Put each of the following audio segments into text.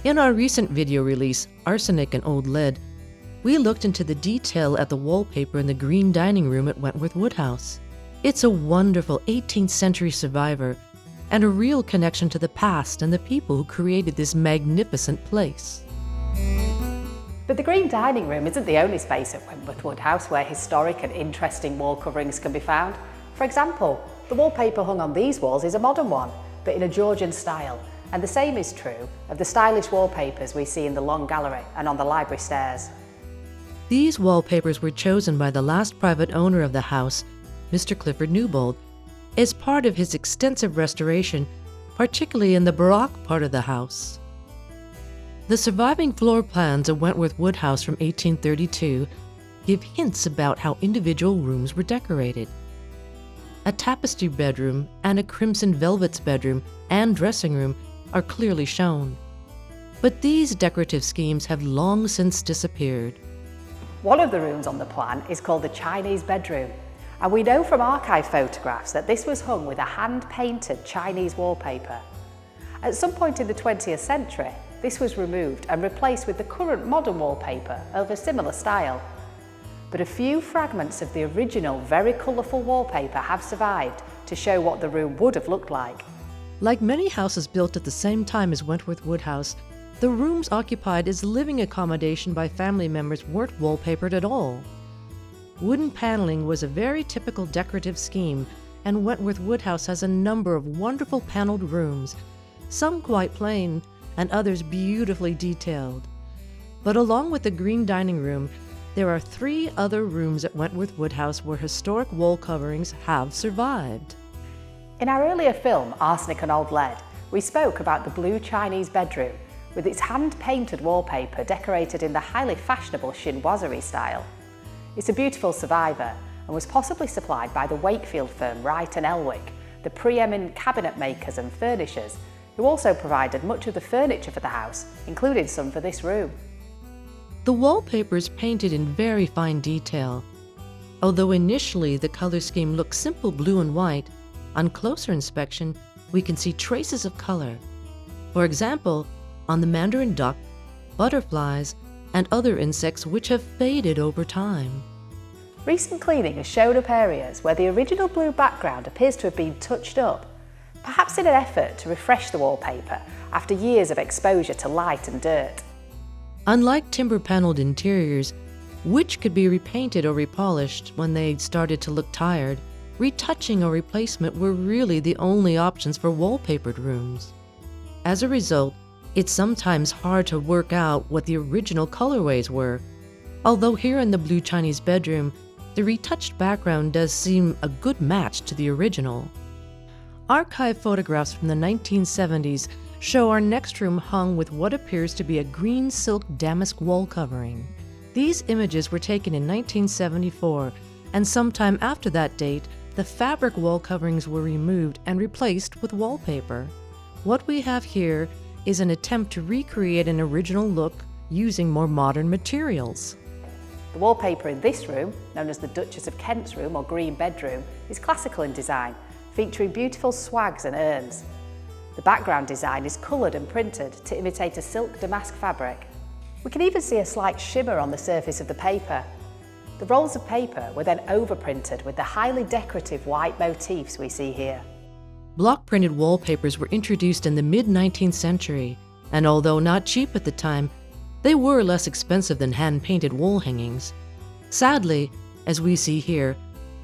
In our recent video release, Arsenic and Old Lead, we looked into the detail at the wallpaper in the green dining room at Wentworth Woodhouse. It's a wonderful 18th century survivor and a real connection to the past and the people who created this magnificent place. But the green dining room isn't the only space at Wentworth Woodhouse where historic and interesting wall coverings can be found. For example, the wallpaper hung on these walls is a modern one, but in a Georgian style, and the same is true of the stylish wallpapers we see in the long gallery and on the library stairs. These wallpapers were chosen by the last private owner of the house, Mr. Clifford Newbold, as part of his extensive restoration, particularly in the Baroque part of the house. The surviving floor plans of Wentworth Woodhouse from 1832 give hints about how individual rooms were decorated. A tapestry bedroom and a crimson velvets bedroom and dressing room are clearly shown. But these decorative schemes have long since disappeared. One of the rooms on the plan is called the Chinese bedroom, and we know from archive photographs that this was hung with a hand-painted Chinese wallpaper. At some point in the 20th century, this was removed and replaced with the current modern wallpaper of a similar style. But a few fragments of the original, very colourful wallpaper have survived to show what the room would have looked like. Like many houses built at the same time as Wentworth Woodhouse, the rooms occupied as living accommodation by family members weren't wallpapered at all. Wooden paneling was a very typical decorative scheme, and Wentworth Woodhouse has a number of wonderful paneled rooms, some quite plain and others beautifully detailed. But along with the green dining room, there are 3 other rooms at Wentworth Woodhouse where historic wall coverings have survived. In our earlier film, Arsenic and Old Lead, we spoke about the blue Chinese bedroom with its hand-painted wallpaper decorated in the highly fashionable chinoiserie style. It's a beautiful survivor and was possibly supplied by the Wakefield firm Wright and Elwick, the pre-eminent cabinet makers and furnishers, who also provided much of the furniture for the house, including some for this room. The wallpaper is painted in very fine detail. Although initially the color scheme looks simple blue and white, on closer inspection we can see traces of color. For example, on the mandarin duck, butterflies, and other insects which have faded over time. Recent cleaning has shown up areas where the original blue background appears to have been touched up, perhaps in an effort to refresh the wallpaper after years of exposure to light and dirt. Unlike timber-paneled interiors, which could be repainted or repolished when they started to look tired, retouching or replacement were really the only options for wallpapered rooms. As a result, it's sometimes hard to work out what the original colorways were, although here in the blue Chinese bedroom, the retouched background does seem a good match to the original. Archive photographs from the 1970s show our next room hung with what appears to be a green silk damask wall covering. These images were taken in 1974, and sometime after that date, the fabric wall coverings were removed and replaced with wallpaper. What we have here is an attempt to recreate an original look using more modern materials. The wallpaper in this room, known as the Duchess of Kent's room or green bedroom, is classical in design, featuring beautiful swags and urns. The background design is coloured and printed to imitate a silk damask fabric. We can even see a slight shimmer on the surface of the paper. The rolls of paper were then overprinted with the highly decorative white motifs we see here. Block-printed wallpapers were introduced in the mid-19th century, and although not cheap at the time, they were less expensive than hand-painted wall hangings. Sadly, as we see here,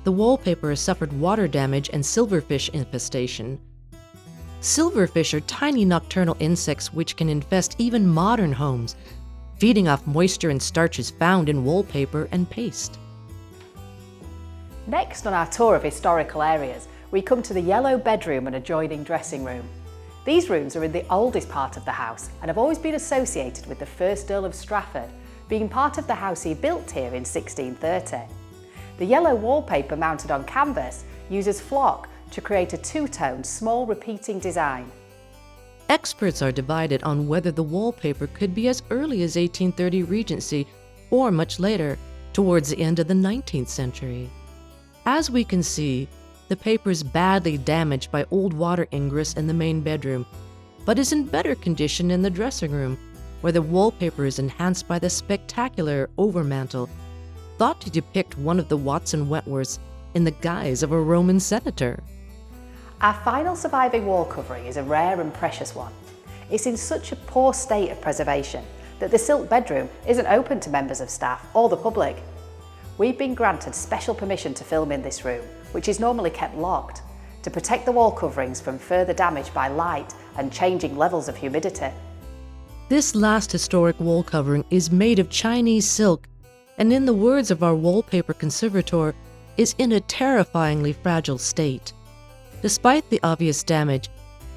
the wallpaper has suffered water damage and silverfish infestation. Silverfish are tiny nocturnal insects which can infest even modern homes, feeding off moisture and starches found in wallpaper and paste. Next on our tour of historical areas, we come to the yellow bedroom and adjoining dressing room. These rooms are in the oldest part of the house and have always been associated with the first Earl of Strafford, being part of the house he built here in 1630. The yellow wallpaper mounted on canvas uses flock to create a two-tone, small repeating design. Experts are divided on whether the wallpaper could be as early as 1830 Regency or much later, towards the end of the 19th century. As we can see, the paper is badly damaged by old water ingress in the main bedroom, but is in better condition in the dressing room, where the wallpaper is enhanced by the spectacular Overmantle, thought to depict one of the Watson Wentworths in the guise of a Roman senator. Our final surviving wall covering is a rare and precious one. It's in such a poor state of preservation that the silk bedroom isn't open to members of staff or the public. We've been granted special permission to film in this room, which is normally kept locked, to protect the wall coverings from further damage by light and changing levels of humidity. This last historic wall covering is made of Chinese silk, and in the words of our wallpaper conservator, is in a terrifyingly fragile state. Despite the obvious damage,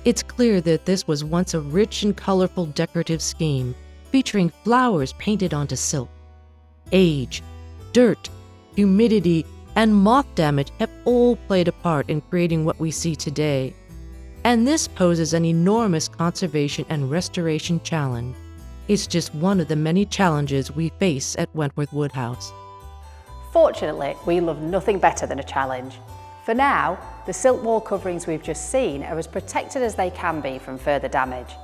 it's clear that this was once a rich and colorful decorative scheme, featuring flowers painted onto silk. Age, dirt, humidity, and moth damage have all played a part in creating what we see today. And this poses an enormous conservation and restoration challenge. It's just one of the many challenges we face at Wentworth Woodhouse. Fortunately, we love nothing better than a challenge. For now, the silk wall coverings we've just seen are as protected as they can be from further damage.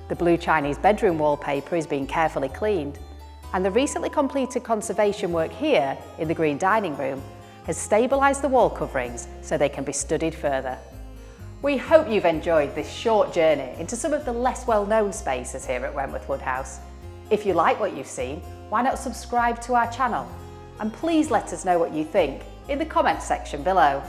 The blue Chinese bedroom wallpaper is being carefully cleaned, and the recently completed conservation work here in the green dining room has stabilised the wall coverings so they can be studied further. We hope you've enjoyed this short journey into some of the less well-known spaces here at Wentworth Woodhouse. If you like what you've seen, why not subscribe to our channel? And please let us know what you think in the comments section below.